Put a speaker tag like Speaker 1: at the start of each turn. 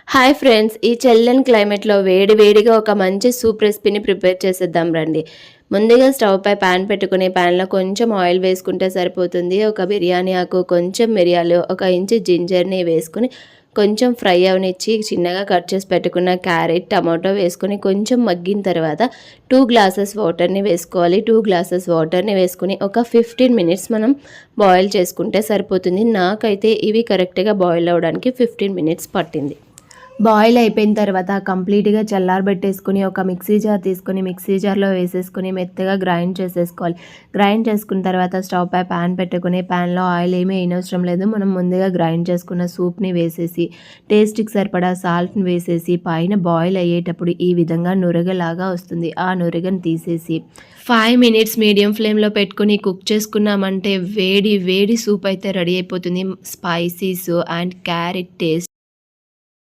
Speaker 1: Hi friends! ఈ చల్లని క్లైమేట్‌లో వేడి వేడిగా ఒక మంచి సూప్ రెసిపీని ప్రిపేర్ చేసేద్దాం రండి. ముందుగా స్టవ్‌పై పాన్ పెట్టుకొని పాన్‌లో కొంచెం ఆయిల్ వేసుకుంటే సరిపోతుంది. ఒక బిర్యానీ ఆకు, కొంచెం మిరియాలు, ఒక ఇంచు జింజర్‌ని వేసుకొని కొంచెం ఫ్రై అవనిచ్చి చిన్నగా కట్ చేసి పెట్టుకున్న క్యారెట్, టమాటో వేసుకొని కొంచెం మగ్గిన తర్వాత 2 గ్లాసెస్ వాటర్‌ని వేసుకోవాలి. 2 గ్లాసెస్ వాటర్‌ని వేసుకొని ఒక 15 మినిట్స్ మనం బాయిల్ చేసుకుంటే సరిపోతుంది. నాకైతే ఇవి కరెక్ట్‌గా బాయిల్ అవ్వడానికి 15 మినిట్స్ పట్టింది. బాయిల్ అయిపోయిన తర్వాత కంప్లీట్‌గా చల్లారబెట్టేసుకొని ఒక మిక్సీ జార్ తీసుకొని మిక్సీ జార్‌లో వేసేసుకొని మెత్తగా గ్రైండ్ చేసేసుకోవాలి. గ్రైండ్ చేసుకున్న తర్వాత స్టవ్ పై పాన్ పెట్టుకొని పాన్‌లో ఆయిల్ ఏమీ వేయనవసరం లేదు. మనం ముందుగా గ్రైండ్ చేసుకున్న సూప్‌ని వేసేసి టేస్ట్‌కి సరిపడా సాల్ట్‌ని వేసేసి పైన బాయిల్ అయ్యేటప్పుడు ఈ విధంగా నురగలాగా వస్తుంది. ఆ నురగను తీసేసి 5 మినిట్స్ మీడియం ఫ్లేమ్‌లో పెట్టుకొని కుక్ చేసుకున్నామంటే వేడి వేడి సూప్ అయితే రెడీ అయిపోతుంది. Spices and carrot taste